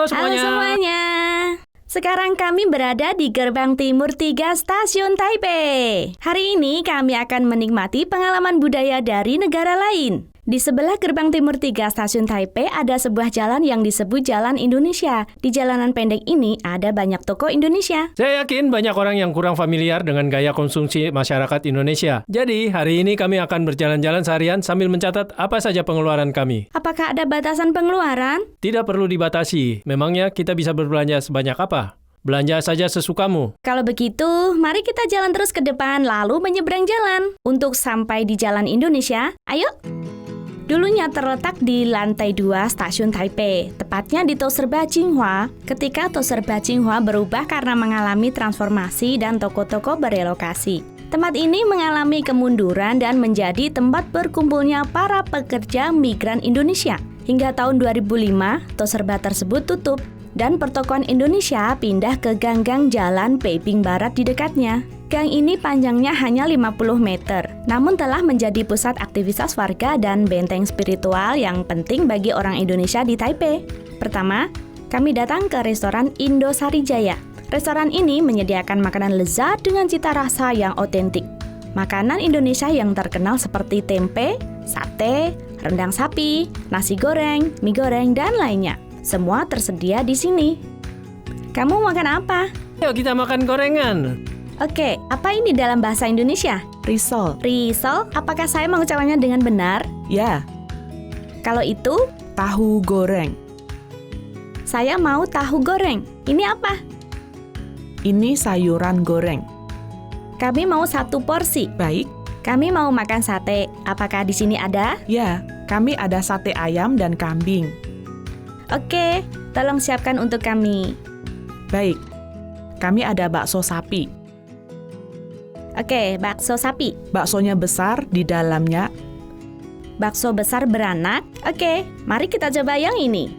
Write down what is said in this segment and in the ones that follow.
Halo Halo semuanya. Sekarang kami berada di Gerbang Timur 3 Stasiun Taipei. Hari ini kami akan menikmati pengalaman budaya dari negara lain. Di sebelah Gerbang Timur 3 Stasiun Taipei ada sebuah jalan yang disebut Jalan Indonesia. Di jalanan pendek ini ada banyak toko Indonesia. Saya yakin banyak orang yang kurang familiar dengan gaya konsumsi masyarakat Indonesia. Jadi, hari ini kami akan berjalan-jalan seharian sambil mencatat apa saja pengeluaran kami. Apakah ada batasan pengeluaran? Tidak perlu dibatasi. Memangnya kita bisa berbelanja sebanyak apa? Belanja saja sesukamu. Kalau begitu, mari kita jalan terus ke depan lalu menyeberang jalan. Untuk sampai di Jalan Indonesia, ayo! Dulunya terletak di lantai 2 Stasiun Taipei, tepatnya di Toserba Jinghua. Ketika Toserba Jinghua berubah karena mengalami transformasi dan toko-toko berelokasi. Tempat ini mengalami kemunduran dan menjadi tempat berkumpulnya para pekerja migran Indonesia. Hingga tahun 2005, Toserba tersebut tutup dan pertokoan Indonesia pindah ke gang-gang Jalan Peiping Barat di dekatnya. Gang ini panjangnya hanya 50 meter, namun telah menjadi pusat aktivitas warga dan benteng spiritual yang penting bagi orang Indonesia di Taipei. Pertama, kami datang ke restoran Indo Sarijaya. Restoran ini menyediakan makanan lezat dengan cita rasa yang otentik. Makanan Indonesia yang terkenal seperti tempe, sate, rendang sapi, nasi goreng, mie goreng, dan lainnya. Semua tersedia di sini. Kamu makan apa? Yuk kita makan gorengan. Oke, apa ini dalam bahasa Indonesia? Risol. Risol, apakah saya mengucapkannya dengan benar? Ya, Kalau itu, tahu goreng. saya mau tahu goreng. Ini apa? Ini sayuran goreng. Kami mau 1 porsi. Baik, Kami mau makan sate. Apakah di sini ada? ya, kami ada sate ayam dan kambing. Oke, tolong siapkan untuk kami. Baik, kami ada bakso sapi. Oke, bakso sapi. Baksonya besar, di dalamnya Bakso besar beranak. Oke, mari kita coba yang ini.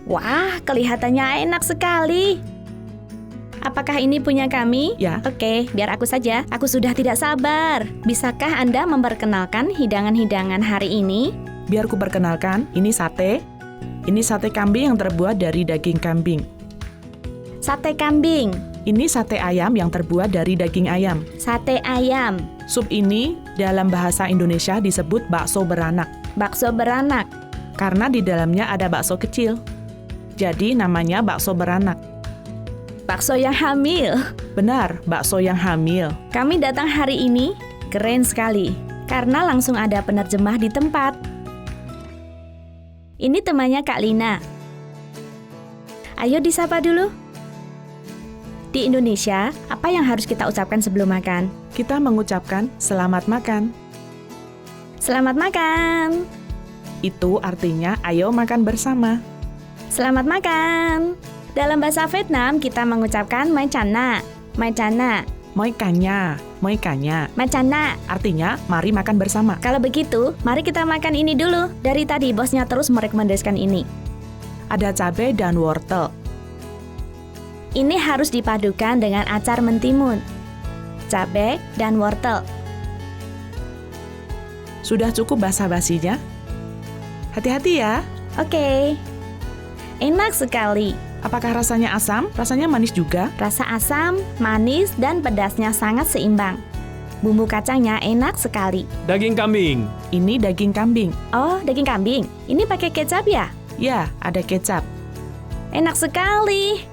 Wah, kelihatannya enak sekali. Apakah ini punya kami? Ya. Oke, biar aku saja. Aku sudah tidak sabar. Bisakah Anda memperkenalkan hidangan-hidangan hari ini? biar ku perkenalkan, ini sate. Ini sate kambing yang terbuat dari daging kambing. Sate kambing, Ini sate ayam yang terbuat dari daging ayam. sate ayam, Sup ini dalam bahasa Indonesia disebut bakso beranak, bakso beranak. karena di dalamnya ada bakso kecil. Jadi namanya bakso beranak. Bakso yang hamil. Benar, bakso yang hamil. Kami datang hari ini, keren sekali. Karena langsung ada penerjemah di tempat. Ini temannya Kak Lina. Ayo disapa dulu. Di Indonesia, apa yang harus kita ucapkan sebelum makan? Kita mengucapkan selamat makan. Selamat makan. Itu artinya ayo makan bersama. Selamat makan. Dalam bahasa Vietnam, kita mengucapkan mai chana. Mai chana. Moi kanya, moi kanya. Mai chana. Artinya mari makan bersama. Kalau begitu, mari kita makan ini dulu. Dari tadi bosnya terus merekomendasikan ini. Ada cabai dan wortel. Ini harus dipadukan dengan acar mentimun, cabai, dan wortel. Sudah cukup basa-basinya? Hati-hati ya. Oke. Enak sekali. Apakah rasanya asam? Rasanya manis juga? Rasa asam, manis, dan pedasnya sangat seimbang. Bumbu kacangnya enak sekali. Daging kambing. Ini daging kambing. Oh, daging kambing. Ini pakai kecap ya? Ya, ada kecap. Enak sekali.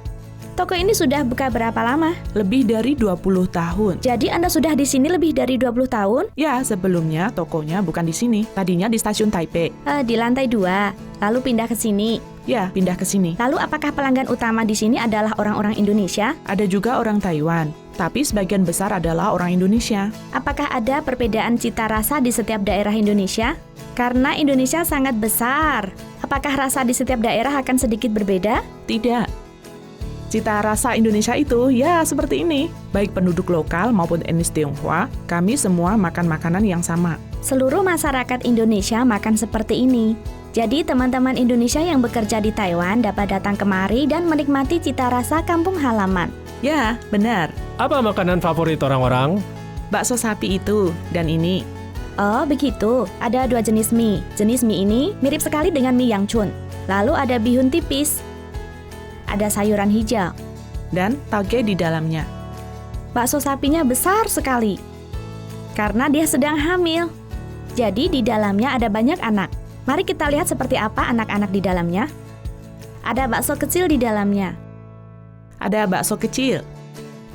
Toko ini sudah buka berapa lama? Lebih dari 20 tahun. Jadi Anda sudah di sini lebih dari 20 tahun? Ya, sebelumnya tokonya bukan di sini. Tadinya di stasiun Taipei. Di lantai 2, lalu pindah ke sini. Ya, pindah ke sini. Lalu apakah pelanggan utama di sini adalah orang-orang Indonesia? Ada juga orang Taiwan, tapi sebagian besar adalah orang Indonesia. Apakah ada perbedaan cita rasa di setiap daerah Indonesia? Karena Indonesia sangat besar. Apakah rasa di setiap daerah akan sedikit berbeda? Tidak. Cita rasa Indonesia itu ya seperti ini. Baik penduduk lokal maupun etnis Tionghoa, kami semua makan makanan yang sama. Seluruh masyarakat Indonesia makan seperti ini. Jadi teman-teman Indonesia yang bekerja di Taiwan dapat datang kemari dan menikmati cita rasa kampung halaman. Ya, benar. Apa makanan favorit orang-orang? Bakso sapi itu dan ini. Oh, begitu. Ada 2 jenis mie. Jenis mie ini mirip sekali dengan mie yang chun. Lalu ada bihun tipis. Ada sayuran hijau. Dan tauge di dalamnya. Bakso sapinya besar sekali. Karena dia sedang hamil. Jadi di dalamnya ada banyak anak. Mari kita lihat seperti apa anak-anak di dalamnya. Ada bakso kecil di dalamnya. Ada bakso kecil.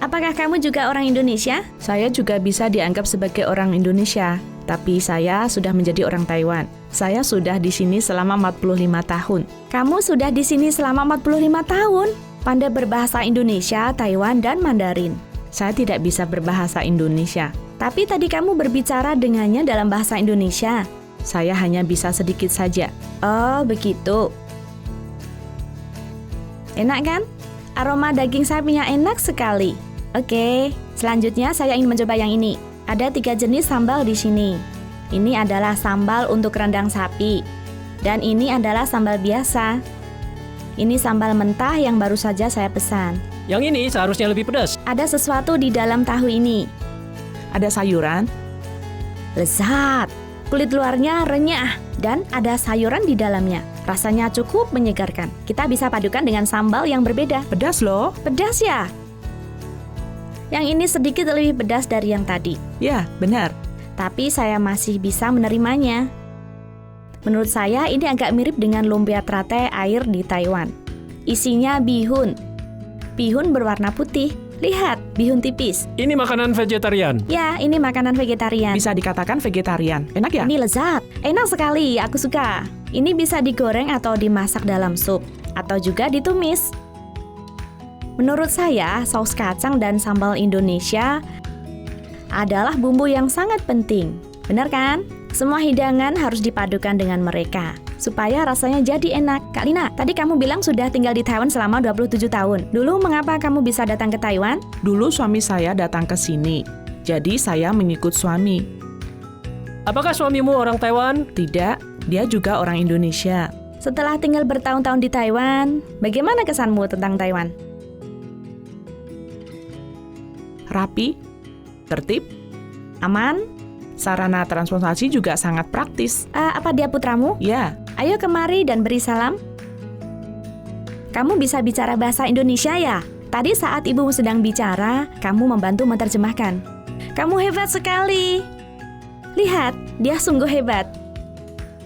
Apakah kamu juga orang Indonesia? Saya juga bisa dianggap sebagai orang Indonesia, tapi saya sudah menjadi orang Taiwan. Saya sudah di sini selama 45 tahun. Kamu sudah di sini selama 45 tahun. Pandai berbahasa Indonesia, Taiwan, dan Mandarin. Saya tidak bisa berbahasa Indonesia. Tapi tadi kamu berbicara dengannya dalam bahasa Indonesia. Saya hanya bisa sedikit saja. Oh, begitu. Enak kan? Aroma daging sapinya enak sekali. Oke, selanjutnya saya ingin mencoba yang ini. Ada 3 jenis sambal di sini. Ini adalah sambal untuk rendang sapi. Dan ini adalah sambal biasa. Ini sambal mentah yang baru saja saya pesan. Yang ini seharusnya lebih pedas. Ada sesuatu di dalam tahu ini. Ada sayuran. Lezat. Kulit luarnya renyah dan ada sayuran di dalamnya. Rasanya cukup menyegarkan. Kita bisa padukan dengan sambal yang berbeda. Pedas loh. Pedas ya? Yang ini sedikit lebih pedas dari yang tadi. Ya, benar. Tapi saya masih bisa menerimanya. Menurut saya ini agak mirip dengan lumpia teratai air di Taiwan. Isinya bihun. Bihun berwarna putih. Lihat, bihun tipis. Ini makanan vegetarian. Ya, ini makanan vegetarian. Bisa dikatakan vegetarian. Enak ya? Ini lezat. Enak sekali, aku suka. Ini bisa digoreng atau dimasak dalam sup. Atau juga ditumis. Menurut saya, saus kacang dan sambal Indonesia adalah bumbu yang sangat penting. Benar kan? Semua hidangan harus dipadukan dengan mereka supaya rasanya jadi enak. Kak Lina, tadi kamu bilang sudah tinggal di Taiwan selama 27 tahun. Dulu mengapa kamu bisa datang ke Taiwan? Dulu suami saya datang ke sini. Jadi saya mengikut suami. Apakah suamimu orang Taiwan? Tidak, dia juga orang Indonesia. Setelah tinggal bertahun-tahun di Taiwan, bagaimana kesanmu tentang Taiwan? Rapi, tertib, Aman? sarana transportasi juga sangat praktis. Apa dia putramu? Ya, Ayo kemari dan beri salam. Kamu bisa bicara bahasa Indonesia ya? Tadi saat ibumu sedang bicara, kamu membantu menerjemahkan. Kamu hebat sekali. Lihat, dia sungguh hebat.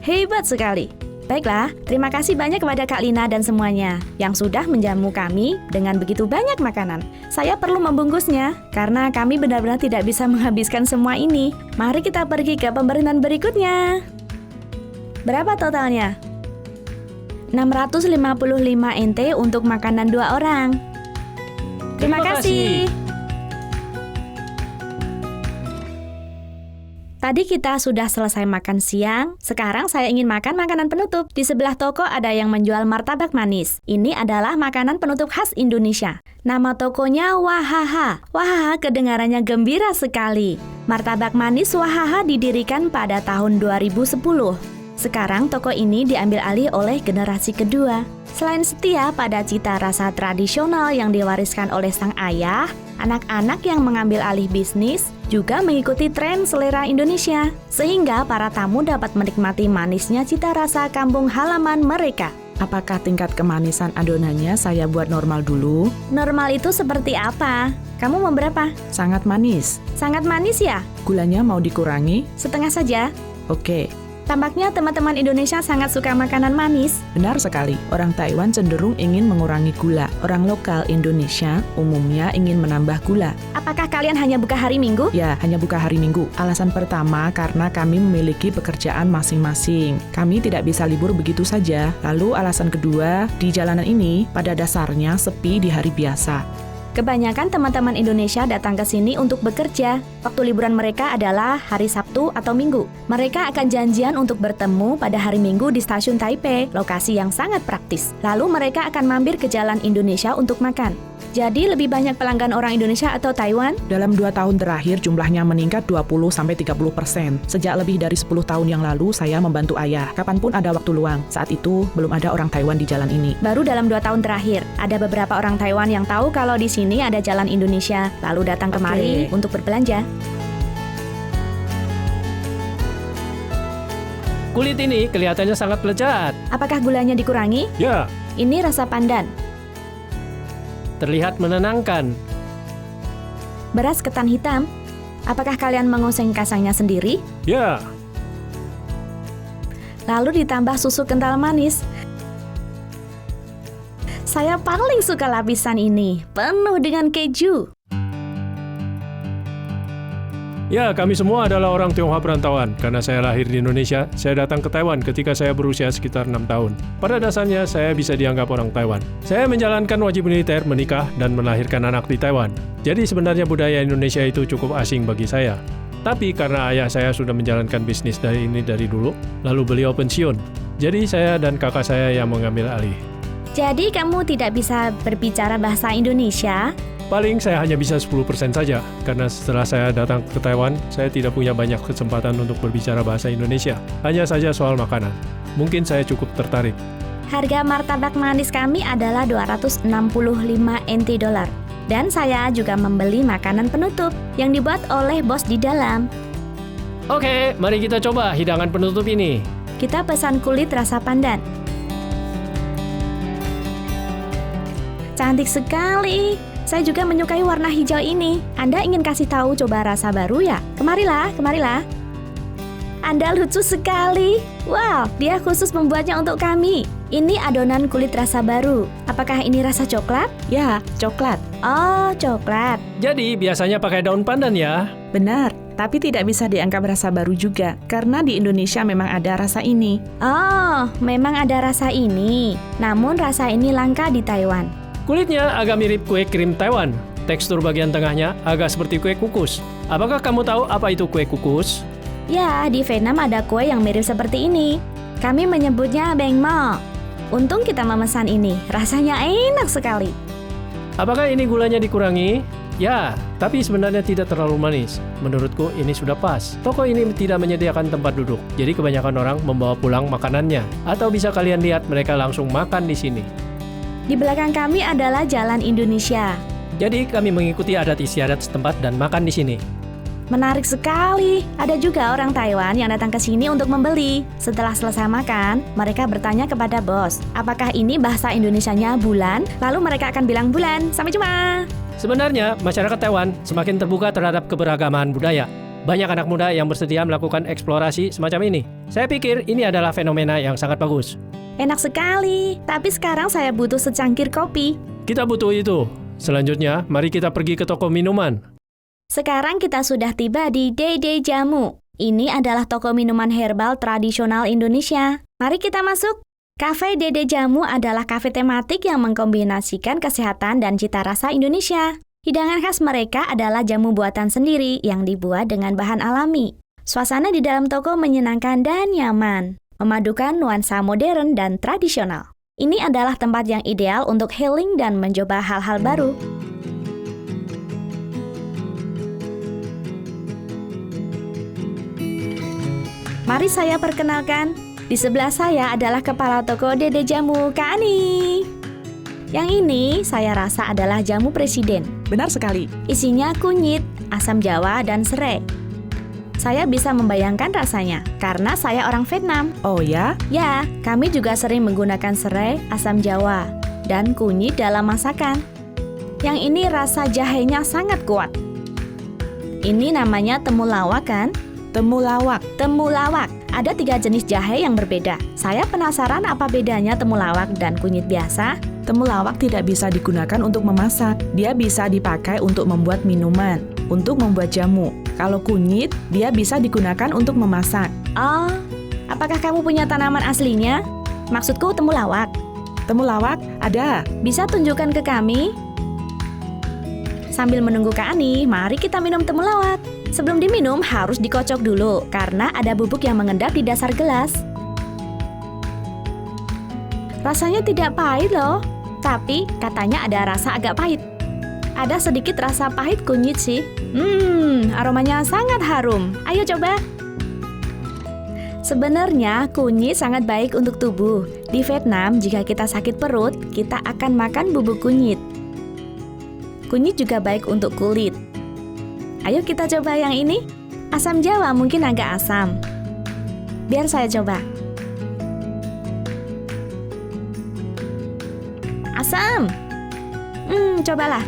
Hebat sekali. Baiklah, terima kasih banyak kepada Kak Lina dan semuanya yang sudah menjamu kami dengan begitu banyak makanan. Saya perlu membungkusnya karena kami benar-benar tidak bisa menghabiskan semua ini. Mari kita pergi ke pemberian berikutnya. Berapa totalnya? 655 NT untuk makanan 2 orang. Terima kasih. Tadi kita sudah selesai makan siang, sekarang saya ingin makan makanan penutup. Di sebelah toko ada yang menjual martabak manis. Ini adalah makanan penutup khas Indonesia. Nama tokonya Wahaha. Wahaha kedengarannya gembira sekali. Martabak manis Wahaha didirikan pada tahun 2010. Sekarang toko ini diambil alih oleh generasi kedua. Selain setia pada cita rasa tradisional yang diwariskan oleh sang ayah, anak-anak yang mengambil alih bisnis juga mengikuti tren selera Indonesia, sehingga para tamu dapat menikmati manisnya cita rasa kampung halaman mereka. apakah tingkat kemanisan adonannya saya buat normal dulu? Normal itu seperti apa? Kamu mau berapa? Sangat manis. Sangat manis ya? Gulanya mau dikurangi? Setengah saja. Oke. Tampaknya teman-teman Indonesia sangat suka makanan manis. Benar sekali, orang Taiwan cenderung ingin mengurangi gula. Orang lokal Indonesia umumnya ingin menambah gula. Apakah kalian hanya buka hari Minggu? Ya, hanya buka hari Minggu. Alasan pertama karena kami memiliki pekerjaan masing-masing. Kami tidak bisa libur begitu saja. Lalu alasan kedua, di jalanan ini pada dasarnya sepi di hari biasa. Kebanyakan teman-teman Indonesia datang ke sini untuk bekerja. Waktu liburan mereka adalah hari Sabtu atau Minggu. Mereka akan janjian untuk bertemu pada hari Minggu di stasiun Taipei, lokasi yang sangat praktis. Lalu mereka akan mampir ke Jalan Indonesia untuk makan. Jadi lebih banyak pelanggan orang Indonesia atau Taiwan? Dalam 2 tahun terakhir jumlahnya meningkat 20-30%. Sejak lebih dari 10 tahun yang lalu saya membantu ayah. Kapanpun ada waktu luang. Saat itu belum ada orang Taiwan di jalan ini. Baru dalam 2 tahun terakhir, ada beberapa orang Taiwan yang tahu kalau di sini ada Jalan Indonesia, lalu datang kemari untuk berbelanja. kulit ini kelihatannya sangat lezat. Apakah gulanya dikurangi? Ya, Ini rasa pandan. terlihat menenangkan. Beras ketan hitam. Apakah kalian mengoseng kacangnya sendiri? Ya, Lalu ditambah susu kental manis. Saya paling suka lapisan ini, penuh dengan keju. ya, kami semua adalah orang Tionghoa perantauan. Karena saya lahir di Indonesia, saya datang ke Taiwan ketika saya berusia sekitar 6 tahun. Pada dasarnya, saya bisa dianggap orang Taiwan. Saya menjalankan wajib militer, menikah, dan melahirkan anak di Taiwan. Jadi sebenarnya budaya Indonesia itu cukup asing bagi saya. Tapi karena ayah saya sudah menjalankan bisnis dari dulu, lalu beliau pensiun. Jadi saya dan kakak saya yang mengambil alih. Jadi kamu tidak bisa berbicara bahasa Indonesia? Paling saya hanya bisa 10% saja, karena setelah saya datang ke Taiwan, saya tidak punya banyak kesempatan untuk berbicara bahasa Indonesia. Hanya saja soal makanan. Mungkin saya cukup tertarik. Harga martabak manis kami adalah 265 NT dolar. Dan saya juga membeli makanan penutup yang dibuat oleh bos di dalam. Oke, mari kita coba hidangan penutup ini. Kita pesan kulit rasa pandan. Cantik sekali. Saya juga menyukai warna hijau ini. Anda ingin kasih tahu coba rasa baru ya? Kemarilah, kemarilah. Anda lucu sekali. Wow, dia khusus membuatnya untuk kami. Ini adonan kulit rasa baru. Apakah ini rasa coklat? Ya, coklat. Oh, coklat. Jadi biasanya pakai daun pandan ya. Benar, tapi tidak bisa dianggap rasa baru juga, karena di Indonesia memang ada rasa ini. Oh, memang ada rasa ini. Namun rasa ini langka di Taiwan. Kulitnya agak mirip kue krim Taiwan. Tekstur bagian tengahnya agak seperti kue kukus. Apakah kamu tahu apa itu kue kukus? Ya, di Vietnam ada kue yang mirip seperti ini. Kami menyebutnya beng mo. Untung kita memesan ini, rasanya enak sekali. Apakah ini gulanya dikurangi? Ya, tapi sebenarnya tidak terlalu manis. Menurutku ini sudah pas. Toko ini tidak menyediakan tempat duduk, jadi kebanyakan orang membawa pulang makanannya. Atau bisa kalian lihat mereka langsung makan di sini. Di belakang kami adalah Jalan Indonesia. Jadi kami mengikuti adat istiadat setempat dan makan di sini. Menarik sekali. Ada juga orang Taiwan yang datang ke sini untuk membeli. Setelah selesai makan, mereka bertanya kepada bos, apakah ini bahasa Indonesianya bulan? Lalu mereka akan bilang bulan. Sampai jumpa. Sebenarnya, masyarakat Taiwan semakin terbuka terhadap keberagaman budaya. Banyak anak muda yang bersedia melakukan eksplorasi semacam ini. Saya pikir ini adalah fenomena yang sangat bagus. Enak sekali. Tapi sekarang saya butuh secangkir kopi. Kita butuh itu. Selanjutnya, mari kita pergi ke toko minuman. Sekarang kita sudah tiba di Dede Jamu. Ini adalah toko minuman herbal tradisional Indonesia. Mari kita masuk. Cafe Dede Jamu adalah kafe tematik yang mengkombinasikan kesehatan dan cita rasa Indonesia. Hidangan khas mereka adalah jamu buatan sendiri yang dibuat dengan bahan alami. Suasana di dalam toko menyenangkan dan nyaman, memadukan nuansa modern dan tradisional. Ini adalah tempat yang ideal untuk healing dan mencoba hal-hal baru. Mari saya perkenalkan, di sebelah saya adalah kepala toko Dede Jamu, Kak Ani. Yang ini saya rasa adalah jamu presiden. Benar sekali. Isinya kunyit, asam jawa, dan serai. Saya bisa membayangkan rasanya, karena saya orang Vietnam. Oh ya? Ya, kami juga sering menggunakan serai, asam jawa, dan kunyit dalam masakan. Yang ini rasa jahenya sangat kuat. Ini namanya temulawak kan? Temulawak. Temulawak. Ada 3 jenis jahe yang berbeda. Saya penasaran apa bedanya temulawak dan kunyit biasa. Temulawak tidak bisa digunakan untuk memasak. Dia bisa dipakai untuk membuat minuman, untuk membuat jamu. Kalau kunyit, dia bisa digunakan untuk memasak. Oh, apakah kamu punya tanaman aslinya? Maksudku temulawak. Temulawak ada. Bisa tunjukkan ke kami? Sambil menunggu Kak Ani, mari kita minum temulawak. Sebelum diminum harus dikocok dulu karena ada bubuk yang mengendap di dasar gelas. Rasanya tidak pahit loh, tapi katanya ada rasa agak pahit. Ada sedikit rasa pahit kunyit sih. Aromanya sangat harum. Ayo coba. Sebenarnya kunyit sangat baik untuk tubuh. Di Vietnam, jika kita sakit perut, kita akan makan bubuk kunyit. Kunyit juga baik untuk kulit. Ayo kita coba yang ini. Asam jawa mungkin agak asam. biar saya coba. Asam. Cobalah.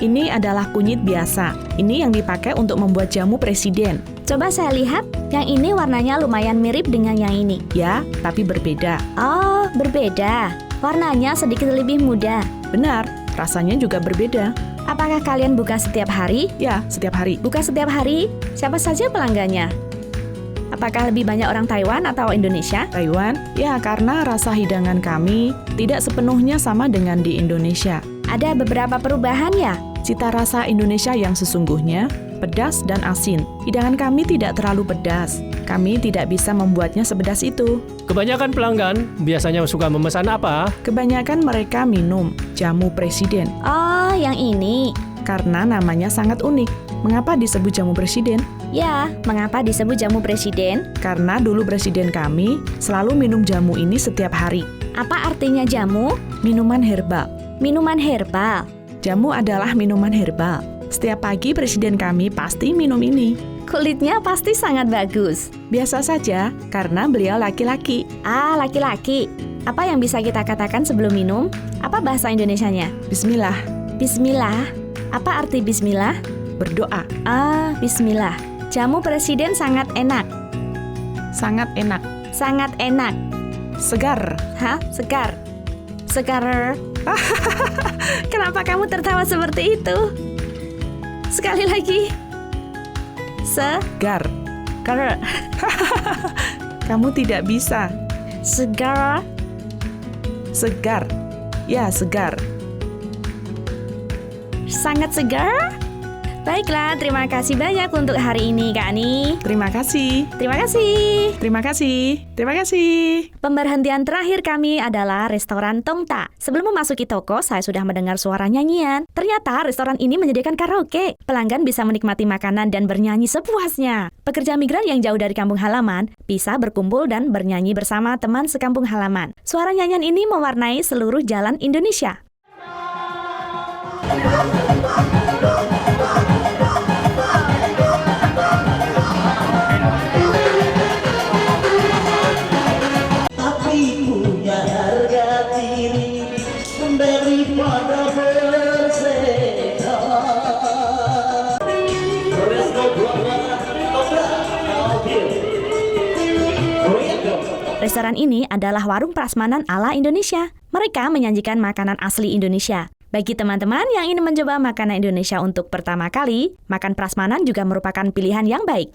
Ini adalah kunyit biasa. Ini yang dipakai untuk membuat jamu presiden. Coba saya lihat, yang ini warnanya lumayan mirip dengan yang ini. Ya, tapi berbeda. Oh, berbeda. Warnanya sedikit lebih muda. Benar, rasanya juga berbeda. Apakah kalian buka setiap hari? Ya, setiap hari. Buka setiap hari? Siapa saja pelanggannya? Apakah lebih banyak orang Taiwan atau Indonesia? Taiwan? Ya, karena rasa hidangan kami tidak sepenuhnya sama dengan di Indonesia. Ada beberapa perubahan ya? Cita rasa Indonesia yang sesungguhnya pedas dan asin. Hidangan kami tidak terlalu pedas. Kami tidak bisa membuatnya sepedas itu. Kebanyakan pelanggan biasanya suka memesan apa? Kebanyakan mereka minum jamu presiden Oh, yang ini. karena namanya sangat unik. Mengapa disebut jamu presiden? Ya, mengapa disebut jamu presiden? Karena dulu presiden kami selalu minum jamu ini setiap hari. Apa artinya jamu? Minuman herbal. Minuman herbal. Jamu adalah minuman herbal. Setiap pagi presiden kami pasti minum ini. Kulitnya pasti sangat bagus. Biasa saja, karena beliau laki-laki. Ah, laki-laki. Apa yang bisa kita katakan sebelum minum? Apa bahasa Indonesianya? Bismillah, Bismillah. Apa arti bismillah? berdoa. Ah, bismillah. Jamu presiden sangat enak. Sangat enak. Sangat enak. Segar. Hah? Segar. Segar. Kenapa kamu tertawa seperti itu? Sekali lagi. Segar. Segar. Kamu tidak bisa. Segar. Segar. Ya, segar. Sangat segar? Baiklah, terima kasih banyak untuk hari ini, Kak Ani. Terima kasih. Terima kasih. Terima kasih. Terima kasih. Pemberhentian terakhir kami adalah restoran Tongta. Sebelum memasuki toko, saya sudah mendengar suara nyanyian. Ternyata restoran ini menyediakan karaoke. Pelanggan bisa menikmati makanan dan bernyanyi sepuasnya. Pekerja migran yang jauh dari kampung halaman bisa berkumpul dan bernyanyi bersama teman sekampung halaman. Suara nyanyian ini mewarnai seluruh jalan Indonesia. Restoran ini adalah warung prasmanan ala Indonesia. Mereka menyajikan makanan asli Indonesia. Bagi teman-teman yang ingin mencoba makanan Indonesia untuk pertama kali, makan prasmanan juga merupakan pilihan yang baik.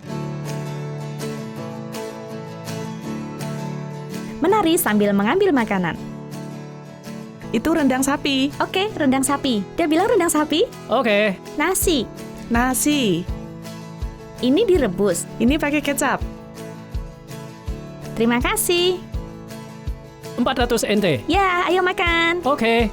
Menari sambil mengambil makanan. Itu rendang sapi. Oke, rendang sapi. Dia bilang rendang sapi? Oke. Nasi. Nasi. Ini direbus. Ini pakai kecap. Terima kasih. 400 NT. Ya, ayo makan. Oke.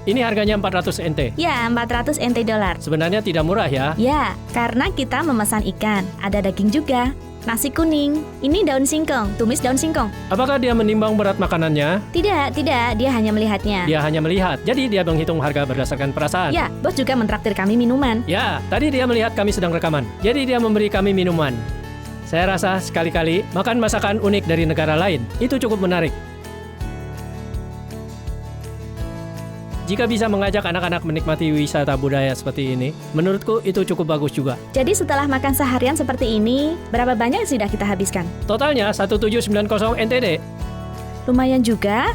Ini harganya 400 NT. Ya, 400 NT dolar. Sebenarnya tidak murah ya. Ya, karena kita memesan ikan. Ada daging juga. Nasi kuning. Ini daun singkong, tumis daun singkong. Apakah dia menimbang berat makanannya? Tidak, dia hanya melihatnya. Dia hanya melihat. Jadi dia menghitung harga berdasarkan perasaan. Ya, bos juga mentraktir kami minuman. Ya, tadi dia melihat kami sedang rekaman. Jadi dia memberi kami minuman. Saya rasa sekali-kali makan masakan unik dari negara lain. Itu cukup menarik. Jika bisa mengajak anak-anak menikmati wisata budaya seperti ini, menurutku itu cukup bagus juga. Jadi setelah makan seharian seperti ini, berapa banyak yang sudah kita habiskan? Totalnya 1790 NTD. Lumayan juga.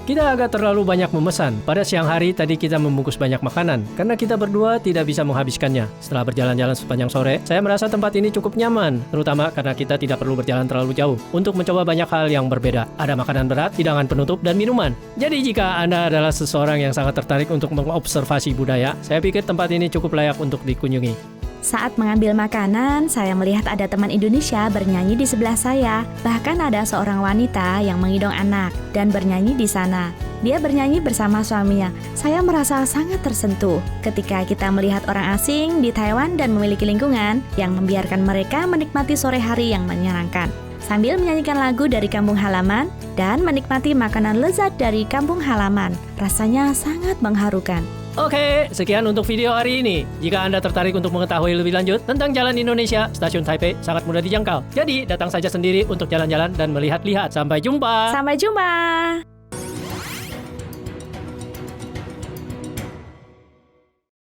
Kita agak terlalu banyak memesan. Pada siang hari tadi kita membungkus banyak makanan, karena kita berdua tidak bisa menghabiskannya. Setelah berjalan-jalan sepanjang sore, saya merasa tempat ini cukup nyaman, terutama karena kita tidak perlu berjalan terlalu jauh untuk mencoba banyak hal yang berbeda. Ada makanan berat, hidangan penutup, dan minuman. Jadi jika Anda adalah seseorang yang sangat tertarik untuk mengobservasi budaya, saya pikir tempat ini cukup layak untuk dikunjungi. Saat mengambil makanan, saya melihat ada teman Indonesia bernyanyi di sebelah saya. Bahkan ada seorang wanita yang menggendong anak dan bernyanyi di sana. Dia bernyanyi bersama suaminya. Saya merasa sangat tersentuh ketika kita melihat orang asing di Taiwan dan memiliki lingkungan yang membiarkan mereka menikmati sore hari yang menyenangkan, sambil menyanyikan lagu dari kampung halaman dan menikmati makanan lezat dari kampung halaman. Rasanya sangat mengharukan. Oke, sekian untuk video hari ini. Jika Anda tertarik untuk mengetahui lebih lanjut tentang Jalan Indonesia, Stasiun Taipei sangat mudah dijangkau. Jadi, datang saja sendiri untuk jalan-jalan dan melihat-lihat. Sampai jumpa! Sampai jumpa!